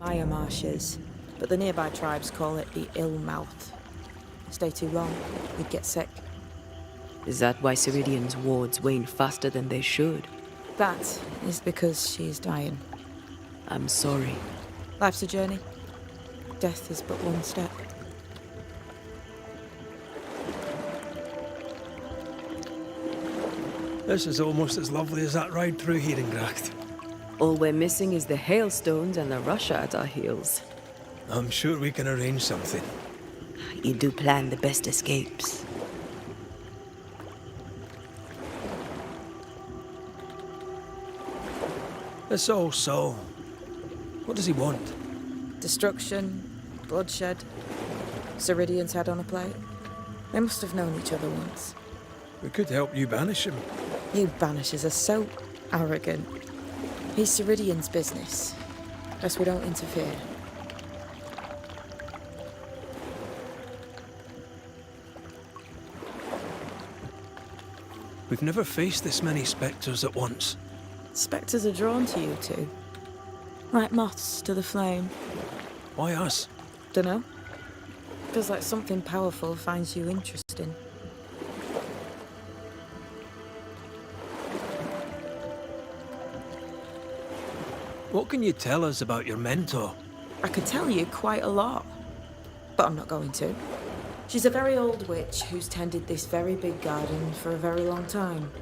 higher marshes, but the nearby tribes call it the ill mouth. Stay too long, you'd get sick. Is that why Ceridian's wards wane faster than they should? That is because she is dying. I'm sorry. Life's a journey. Death is but one step. This is almost as lovely as that ride through Herengracht. All we're missing is the hailstones and the Russia at our heels. I'm sure we can arrange something. You do plan the best escapes. It's all so. What does he want? Destruction, bloodshed. Ceridian's head on a plate. They must have known each other once. We could help you banish him. You Banishers are so arrogant. He's Ceridian's business. Best we don't interfere. We've never faced this many spectres at once. Spectres are drawn to you two. Like moths to the flame. Why us? Dunno. Feels like something powerful finds you interesting. What can you tell us about your mentor? I could tell you quite a lot, but I'm not going to. She's a very old witch who's tended this very big garden for a very long time.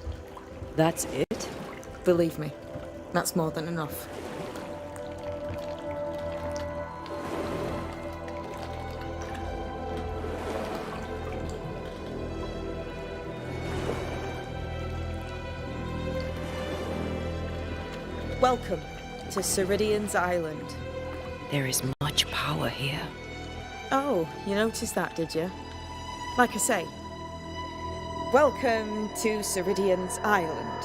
That's it? Believe me, that's more than enough. Welcome to Ceridian's Island. There is much power here. Oh, you noticed that, did you? Like I say, welcome to Ceridian's Island.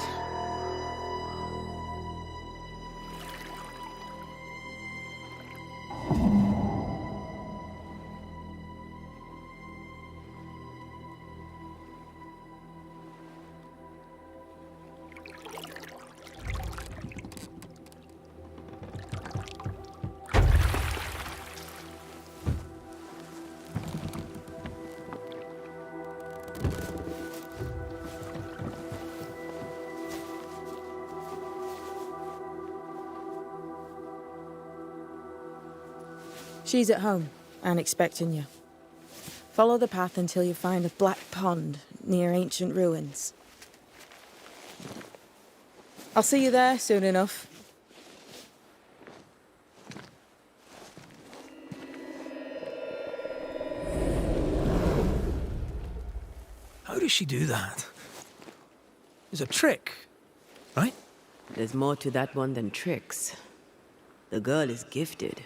She's at home and expecting you. Follow the path until you find a black pond near ancient ruins. I'll see you there soon enough. How does she do that? It's a trick, right? There's more to that one than tricks. The girl is gifted.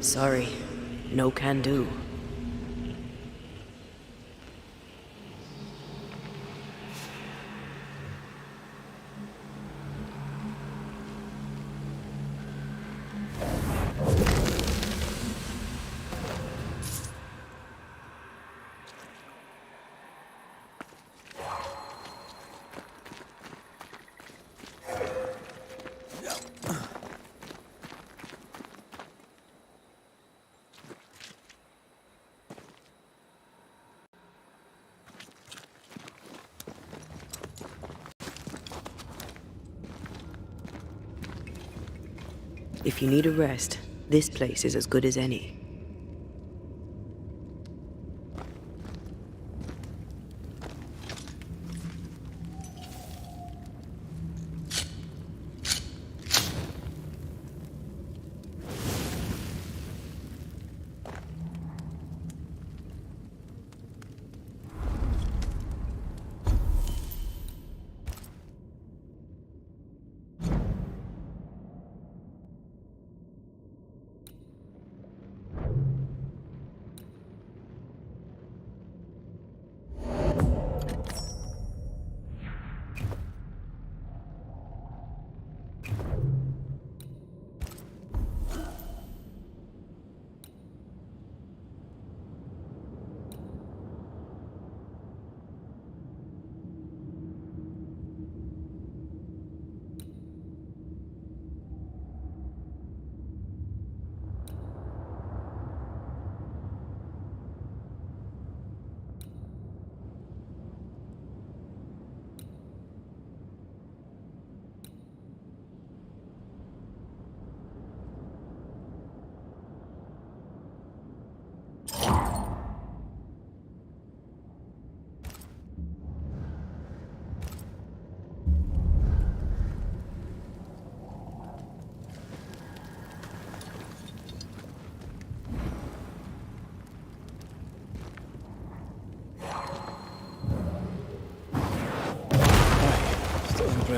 Sorry, no can do. If you need a rest, this place is as good as any.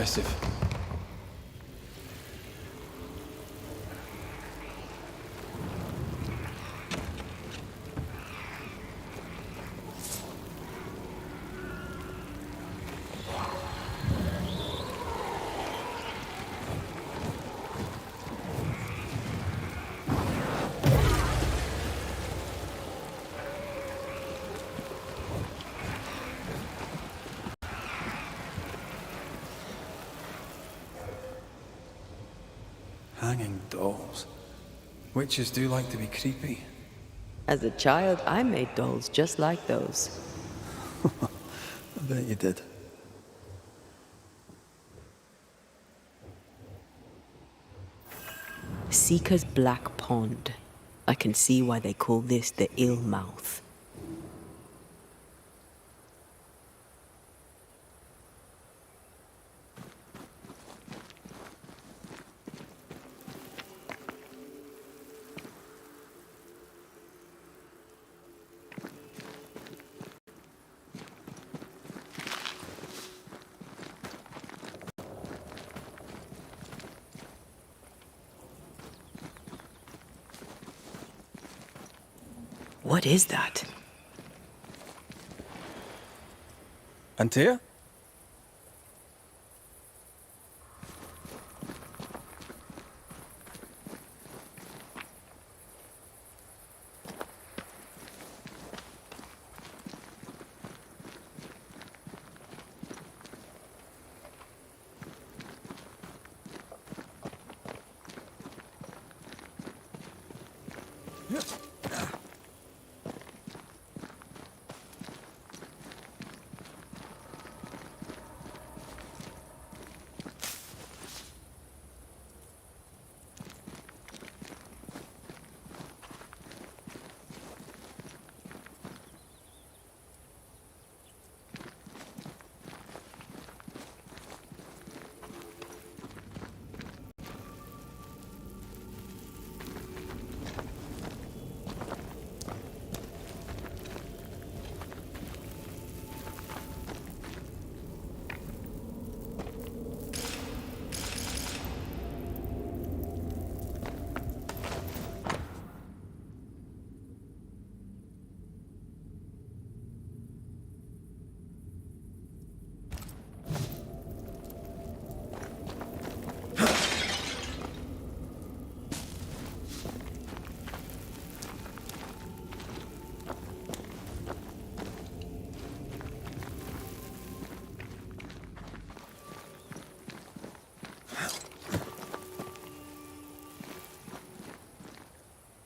impressive. Hanging dolls. Witches do like to be creepy. As a child, I made dolls just like those. I bet you did. Seeker's Black Pond. I can see why they call this the ill mouth. What is that? Antea?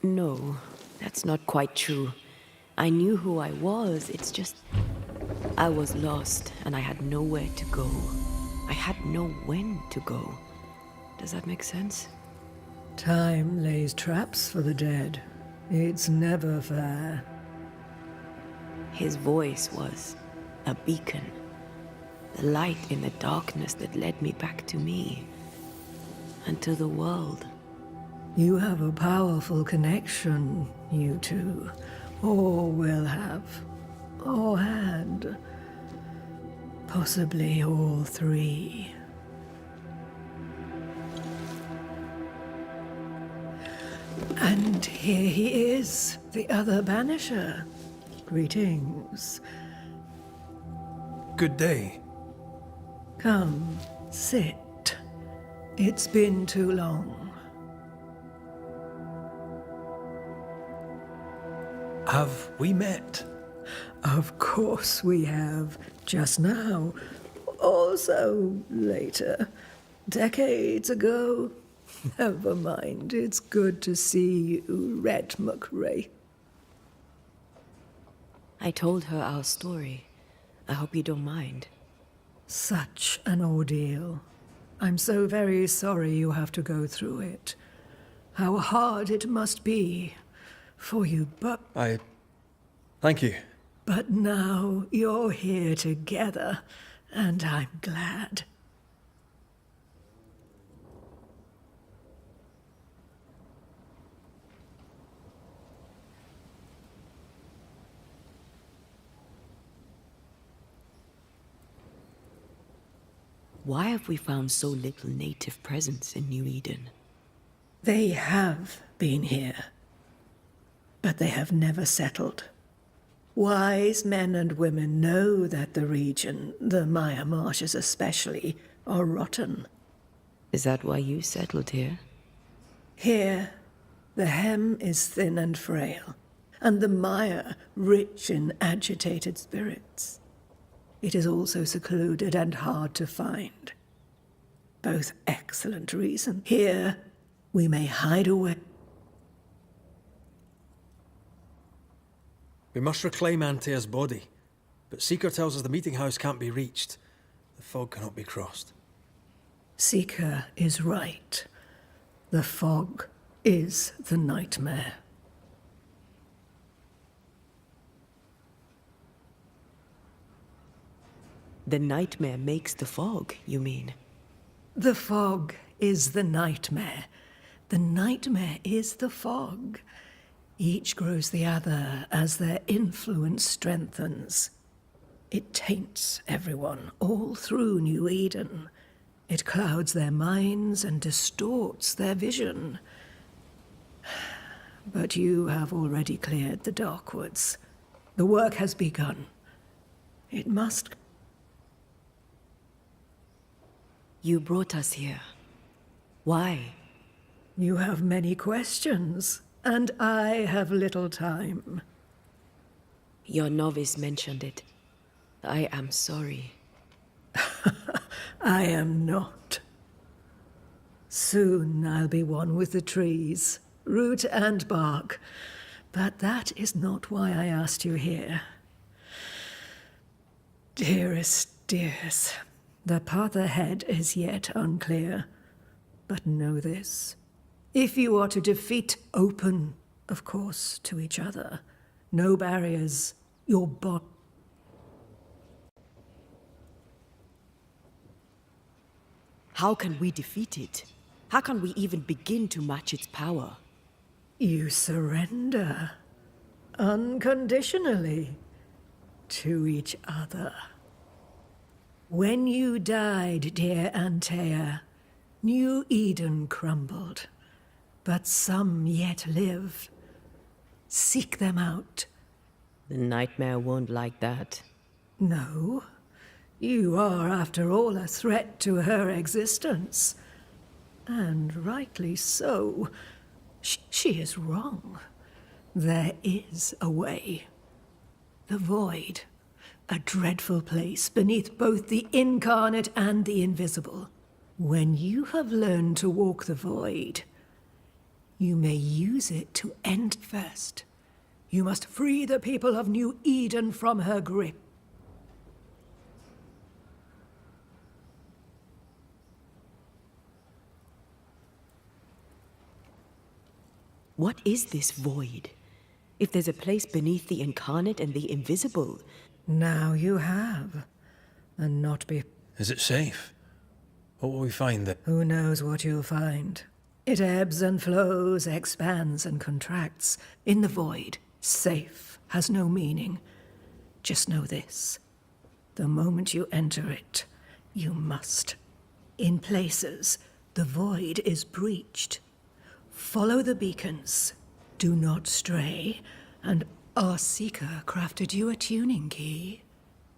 No, that's not quite true. I knew who I was, it's just... I was lost, and I had nowhere to go. I had no when to go. Does that make sense? Time lays traps for the dead. It's never fair. His voice was a beacon. The light in the darkness that led me back to me. And to the world. You have a powerful connection, you two. Or will have. Or had. Possibly all three. And here he is, the other Banisher. Greetings. Good day. Come, sit. It's been too long. Have we met? Of course we have. Just now. Also later. Decades ago. Never mind. It's good to see you, Red McRae. I told her our story. I hope you don't mind. Such an ordeal. I'm so very sorry you have to go through it. How hard it must be for you, but... Thank you. But now you're here together, and I'm glad. Why have we found so little native presence in New Eden? They have been here, but they have never settled. Wise men and women know that the region, the Maya marshes especially, are rotten. Is that why you settled here? Here, the hem is thin and frail, and the mire rich in agitated spirits. It is also secluded and hard to find. Both excellent reasons. Here, we may hide away. We must reclaim Antea's body, but Seeker tells us the meeting house can't be reached. The fog cannot be crossed. Seeker is right. The fog is the nightmare. The nightmare makes the fog, you mean? The fog is the nightmare. The nightmare is the fog. Each grows the other as their influence strengthens. It taints everyone all through New Eden. It clouds their minds and distorts their vision. But you have already cleared the Darkwoods. The work has begun. It must... You brought us here. Why? You have many questions, and I have little time. Your novice mentioned it. I am sorry. I am not. Soon I'll be one with the trees, root and bark. But that is not why I asked you here. Dearest dears, the path ahead is yet unclear. But know this. If you are to defeat, open, of course, to each other. No barriers. Your bond. How can we defeat it? How can we even begin to match its power? You surrender. Unconditionally. To each other. When you died, dear Antea, New Eden crumbled. But some yet live. Seek them out. The nightmare won't like that. No. You are, after all, a threat to her existence. And rightly so. She is wrong. There is a way. The void. A dreadful place beneath both the incarnate and the invisible. When you have learned to walk the void, you may use it to end first. You must free the people of New Eden from her grip. What is this void? If there's a place beneath the incarnate and the invisible... Now you have. And not be... Is it safe? What will we find there? Who knows what you'll find? It ebbs and flows, expands and contracts. In the void, safe has no meaning. Just know this. The moment you enter it, you must. In places, the void is breached. Follow the beacons. Do not stray. And our seeker crafted you a tuning key.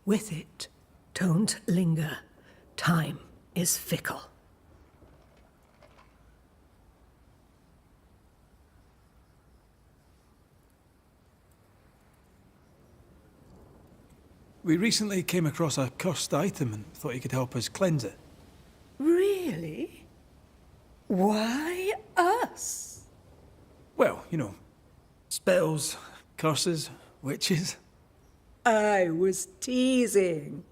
With it, don't linger. Time is fickle. We recently came across a cursed item and thought you could help us cleanse it. Really? Why us? Well, you know, spells, curses, witches. I was teasing.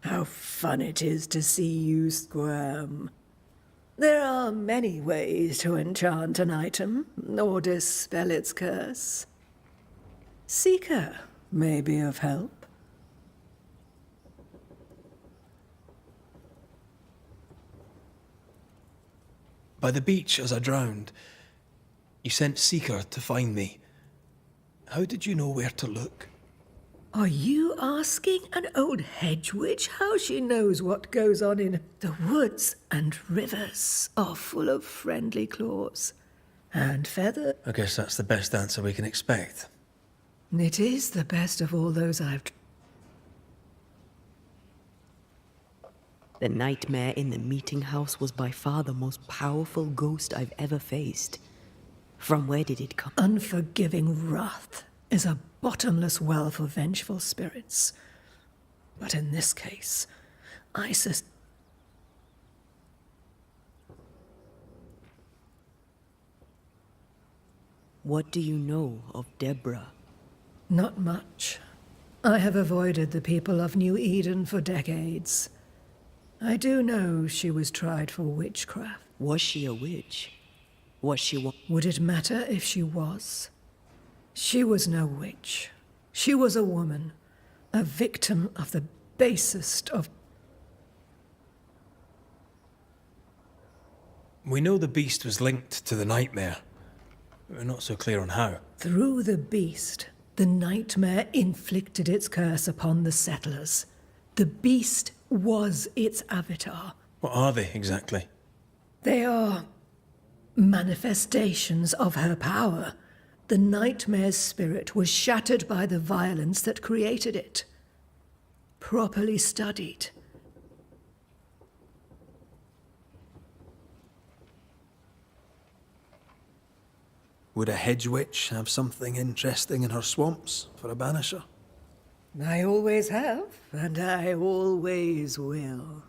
How fun it is to see you squirm. There are many ways to enchant an item or dispel its curse. Seeker may be of help. By the beach as I drowned, you sent Seeker to find me. How did you know where to look? Are you asking an old hedge witch how she knows what goes on in the woods and rivers are full of friendly claws and feathers? I guess that's the best answer we can expect. It is the best of all those I've... The nightmare in the meeting house was by far the most powerful ghost I've ever faced. From where did it come? Unforgiving wrath is a bottomless well for vengeful spirits. But in this case, Isis... What do you know of Deborah? Not much. I have avoided the people of New Eden for decades. I do know she was tried for witchcraft. Was she a witch? Was she one? Would it matter if she was? She was no witch. She was a woman, a victim of the basest of... We know the beast was linked to the nightmare. We're not so clear on how. Through the beast, the nightmare inflicted its curse upon the settlers. The beast was its avatar. What are they exactly? They are manifestations of her power. The nightmare's spirit was shattered by the violence that created it. Properly studied. Would a hedge witch have something interesting in her swamps for a banisher? I always have, and I always will.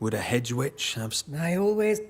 Would a hedge witch have... I always...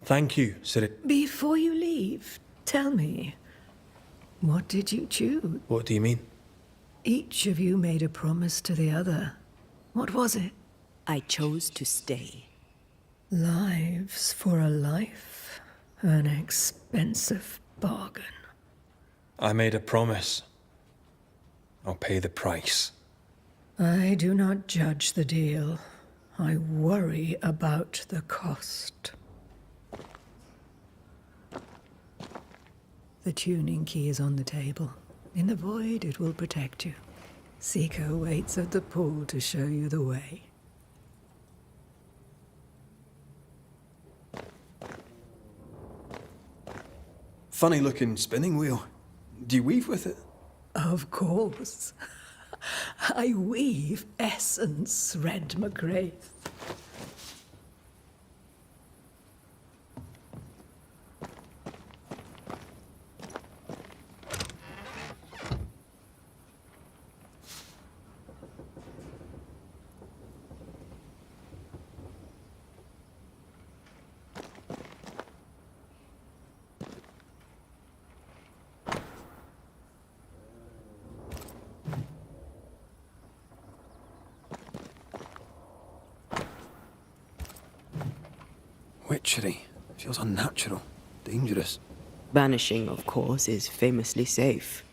Thank you, Sir. Before you leave, tell me, what did you choose? What do you mean? Each of you made a promise to the other. What was it? I chose to stay. Lives for a life. An expensive bargain. I made a promise. I'll pay the price. I do not judge the deal. I worry about the cost. The tuning key is on the table. In the void, it will protect you. Seeker waits at the pool to show you the way. Funny looking spinning wheel. Do you weave with it? Of course. I weave essence, Red McGrath. Witchery. Feels unnatural. Dangerous. Banishing, of course, is famously safe.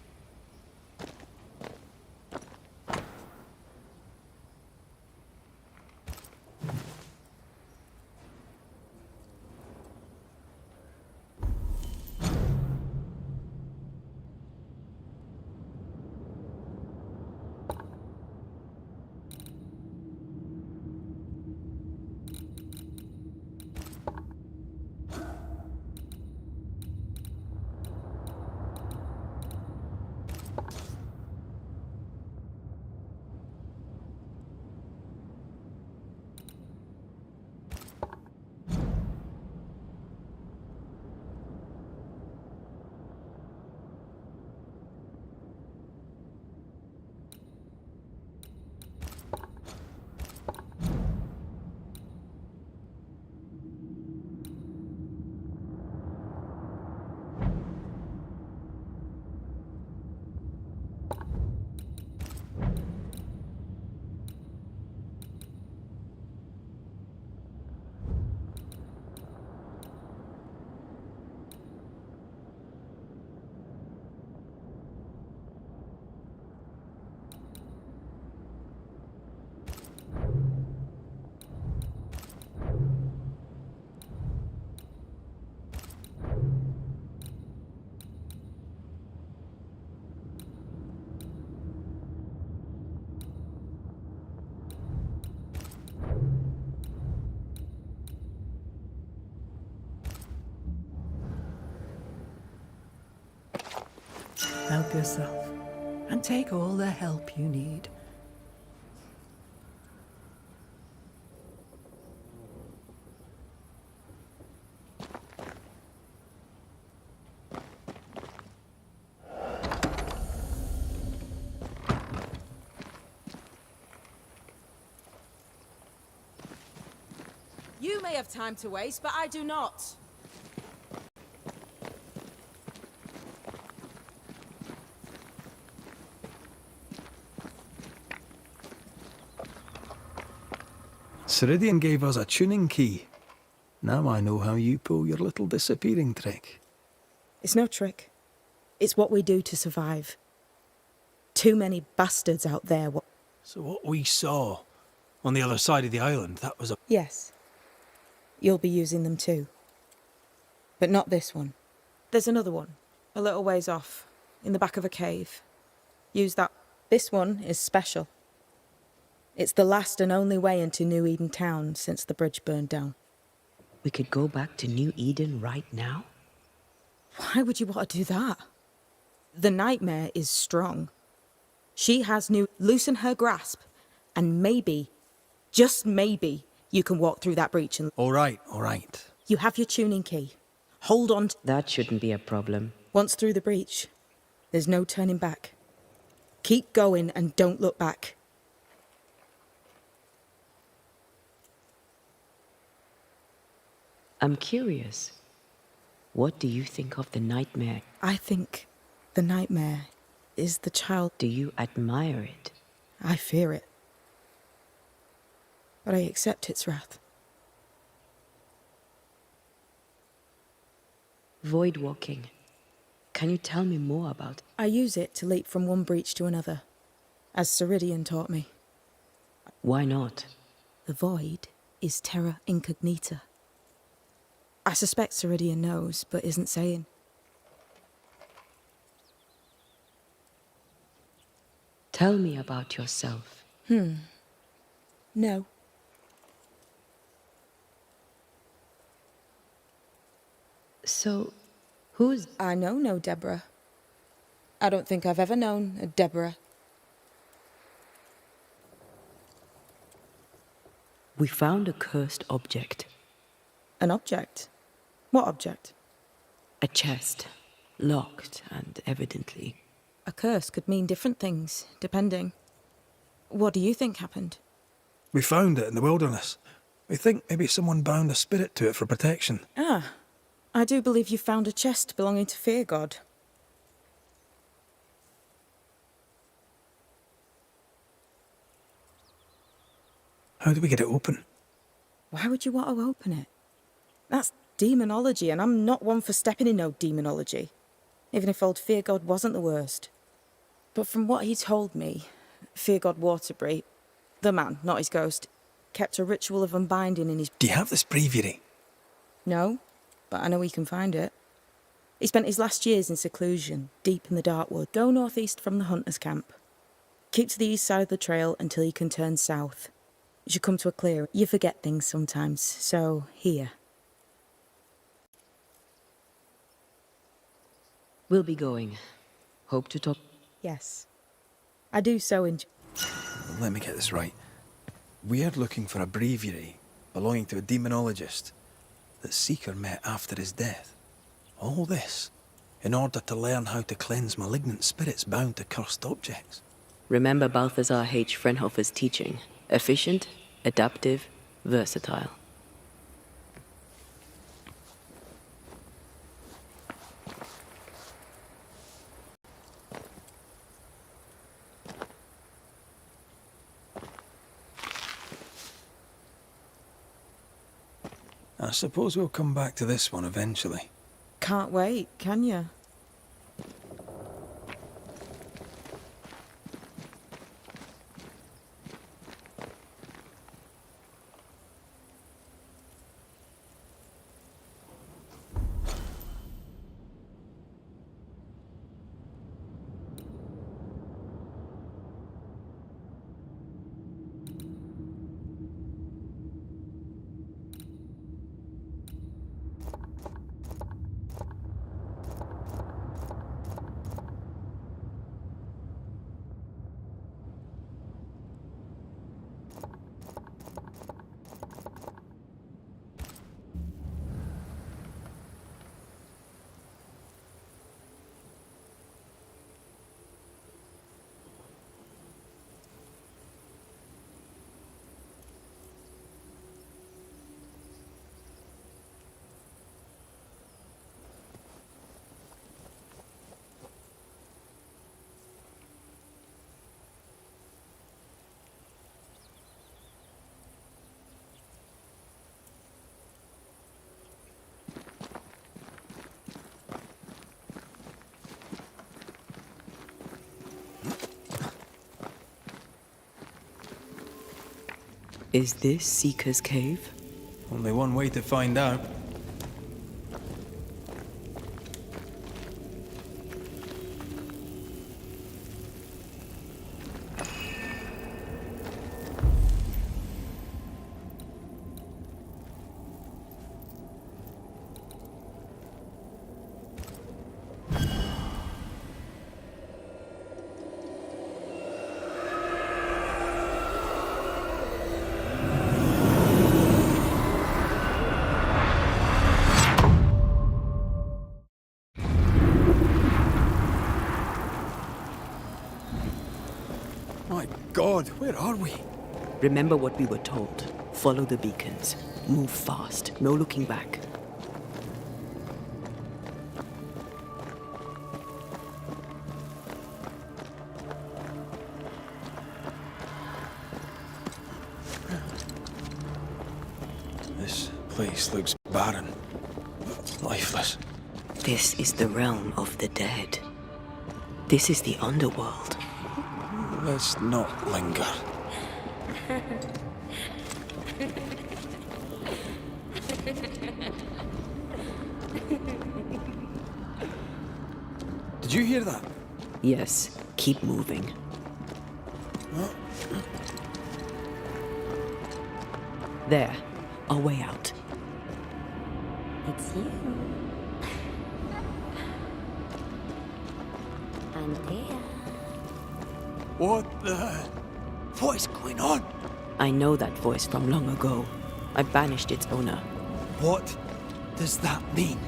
Help yourself, and take all the help you need. You may have time to waste, but I do not. Ceridian gave us a tuning key. Now I know how you pull your little disappearing trick. It's no trick. It's what we do to survive. Too many bastards out there. So what we saw on the other side of the island, that was a... Yes. You'll be using them too. But not this one. There's another one, a little ways off, in the back of a cave. Use that. This one is special. It's the last and only way into New Eden town since the bridge burned down. We could go back to New Eden right now? Why would you want to do that? The nightmare is strong. She has new... Loosen her grasp, and maybe, just maybe, you can walk through that breach and... All right, all right. You have your tuning key. Hold on to... That shouldn't be a problem. Once through the breach, there's no turning back. Keep going and don't look back. I'm curious. What do you think of the nightmare? I think the nightmare is the child. Do you admire it? I fear it. But I accept its wrath. Void walking. Can you tell me more about it? I use it to leap from one breach to another, as Ceridian taught me. Why not? The void is terra incognita. I suspect Ceridian knows, but isn't saying. Tell me about yourself. No. So, who's... I know no Deborah. I don't think I've ever known a Deborah. We found a cursed object. An object? What object? A chest. Locked and evidently... A curse could mean different things, depending. What do you think happened? We found it in the wilderness. We think maybe someone bound a spirit to it for protection. Ah, I do believe you found a chest belonging to Fear God. How do we get it open? Why would you want to open it? That's demonology, and I'm not one for stepping in no demonology. Even if old Fear God wasn't the worst. But from what he told me, Fear God Waterbury, the man, not his ghost, kept a ritual of unbinding in his... Do you have this breviary? No, but I know he can find it. He spent his last years in seclusion, deep in the dark wood. Go northeast from the hunter's camp. Keep to the east side of the trail until you can turn south. You should come to a clearing. You forget things sometimes, so here. We'll be going. Hope to talk... Yes. I do so enjoy... Let me get this right. We're looking for a breviary belonging to a demonologist that Seeker met after his death. All this in order to learn how to cleanse malignant spirits bound to cursed objects. Remember Balthazar H. Frenhofer's teaching. Efficient, adaptive, versatile. I suppose we'll come back to this one eventually. Can't wait, can you? Is this Seeker's Cave? Only one way to find out. My God, where are we? Remember what we were told. Follow the beacons. Move fast. No looking back. This place looks barren, lifeless. This is the realm of the dead. This is the underworld. Let's not linger. Did you hear that? Yes, keep moving. There, a way out. It's you. Antea. What the... What is going on? I know that voice from long ago. I banished its owner. What does that mean?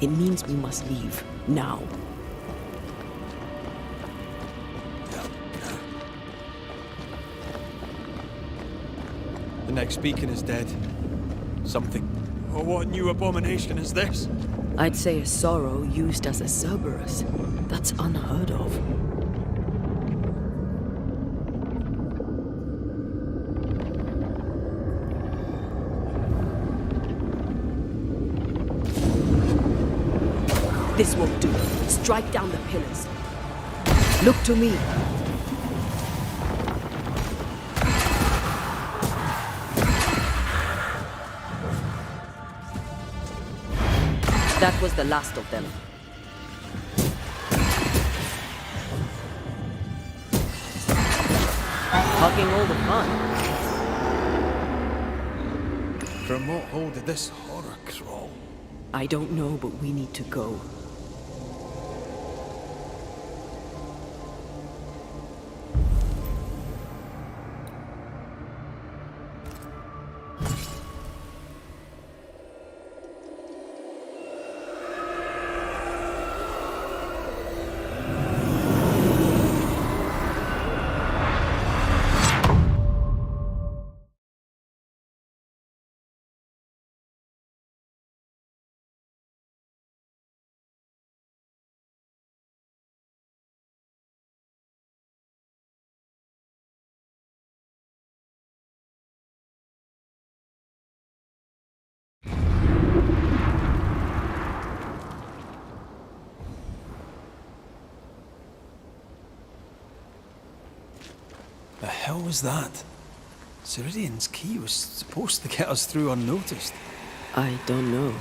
It means we must leave, now. The next beacon is dead. Something. Oh, what new abomination is this? I'd say a sorrow used as a Cerberus. That's unheard of. This won't do. Strike down the pillars. Look to me. That was the last of them. Hugging all the fun. From what hole did this horror crawl? I don't know, but we need to go. The hell was that? Ceridian's key was supposed to get us through unnoticed. I don't know.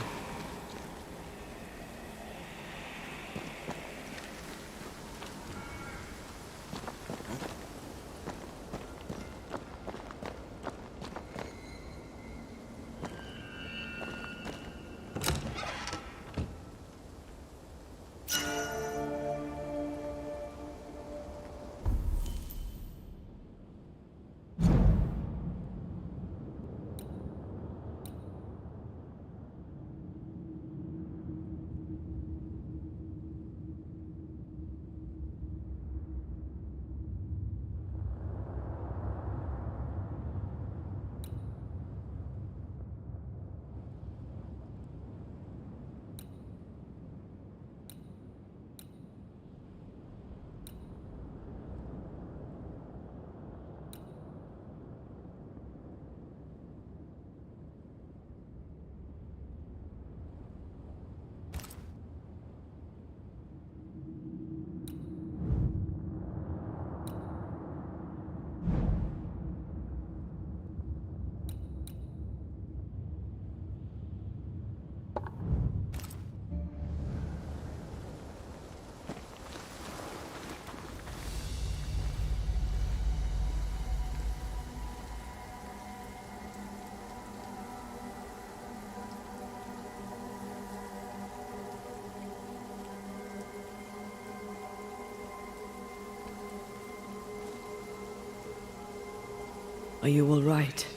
Are you all right?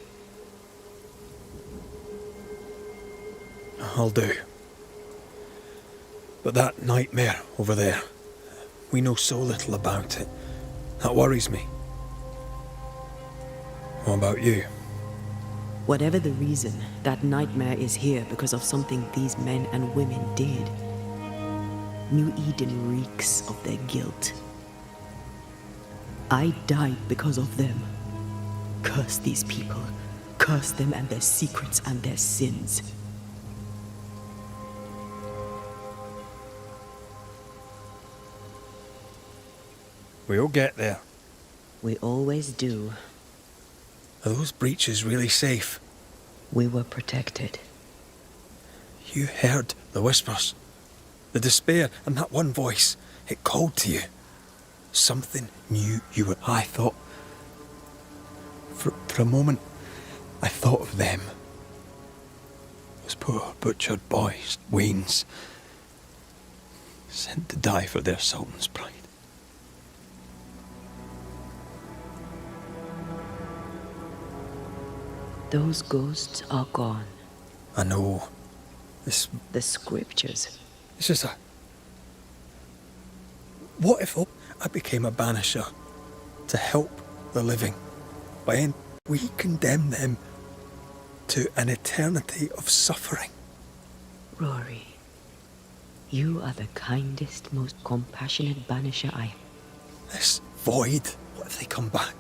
I'll do. But that nightmare over there, we know so little about it. That worries me. What about you? Whatever the reason, that nightmare is here because of something these men and women did. New Eden reeks of their guilt. I died because of them. Curse these people. Curse them and their secrets and their sins. We'll get there. We always do. Are those breaches really safe? We were protected. You heard the whispers, the despair, and that one voice. It called to you. Something knew you were... I thought... For a moment, I thought of them. Those poor butchered boys, weans, sent to die for their sultan's pride. Those ghosts are gone. I know. The scriptures. It's just a... What if I became a banisher to help the living? By end, we condemn them to an eternity of suffering. Rory, you are the kindest, most compassionate banisher I... This void, what if they come back?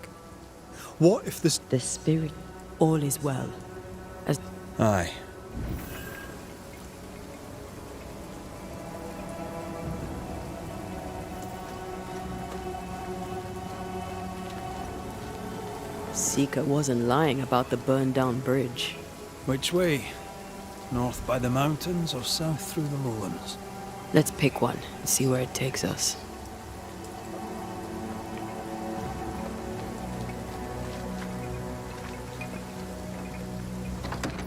What if this... The spirit, all is well. As... Aye. Seeker wasn't lying about the burned-down bridge. Which way? North by the mountains or south through the lowlands? Let's pick one and see where it takes us.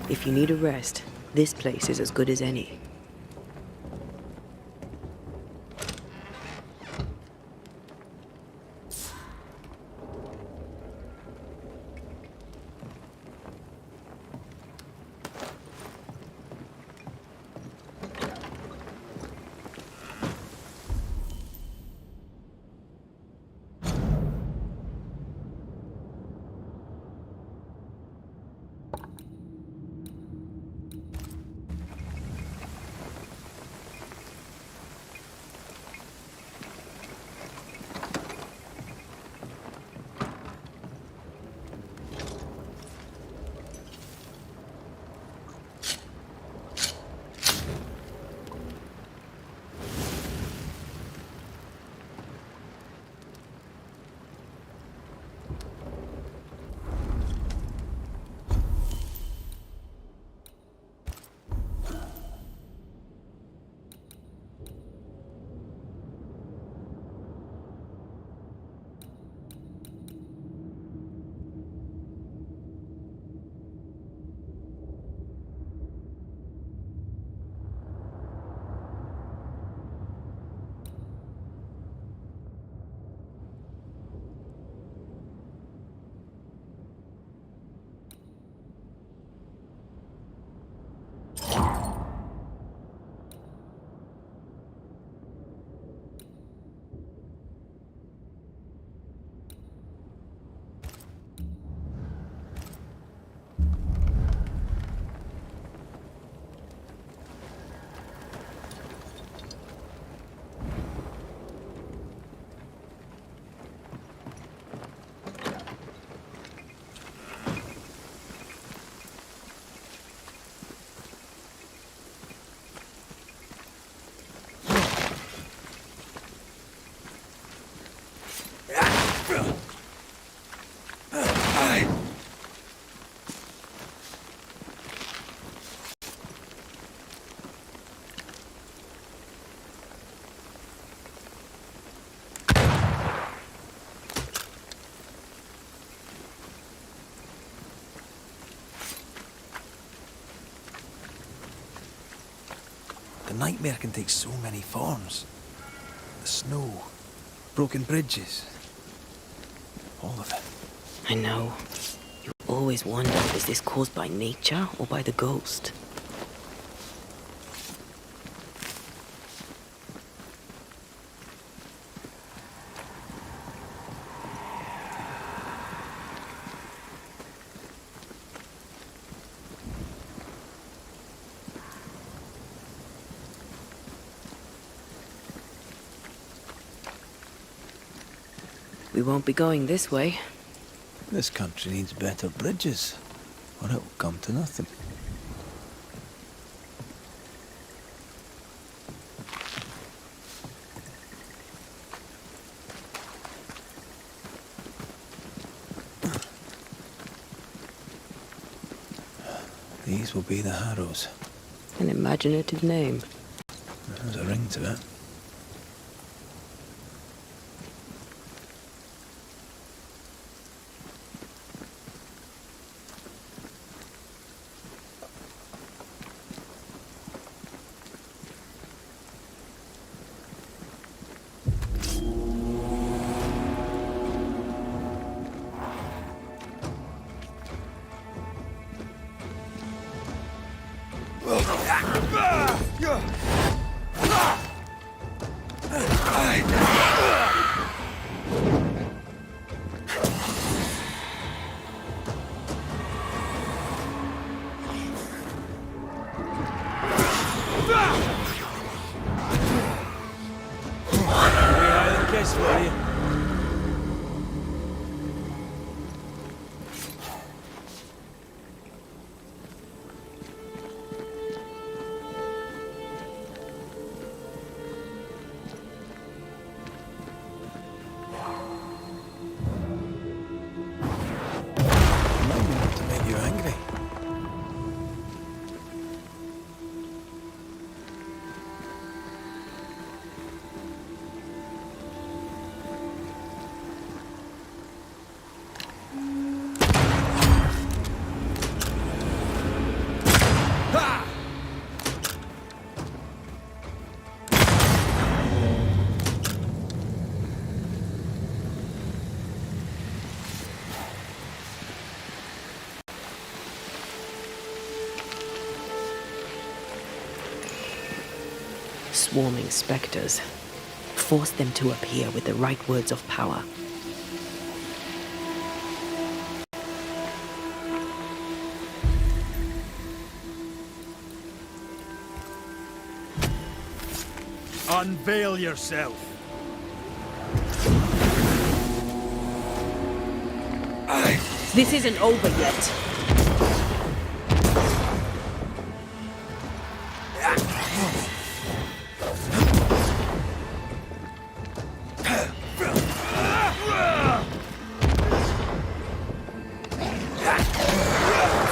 If you need a rest, this place is as good as any. The nightmare can take so many forms. The snow, broken bridges, all of it. I know. You always wonder, is this caused by nature or by the ghost? We won't be going this way. This country needs better bridges. or it'll come to nothing. These will be the Harrows. An imaginative name. There's a ring to it. Swarming spectres. Force them to appear with the right words of power. Unveil yourself. This isn't over yet.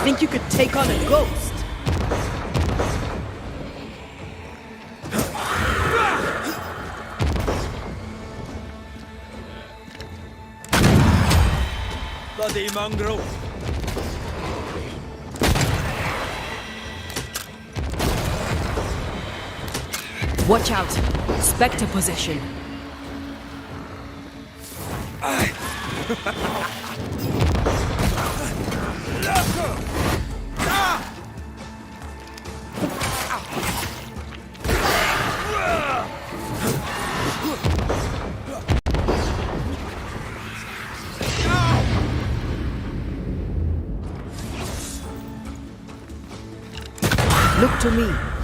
Think you could take on a ghost? Bloody mongrel. Watch out! Spectre possession. Look to me.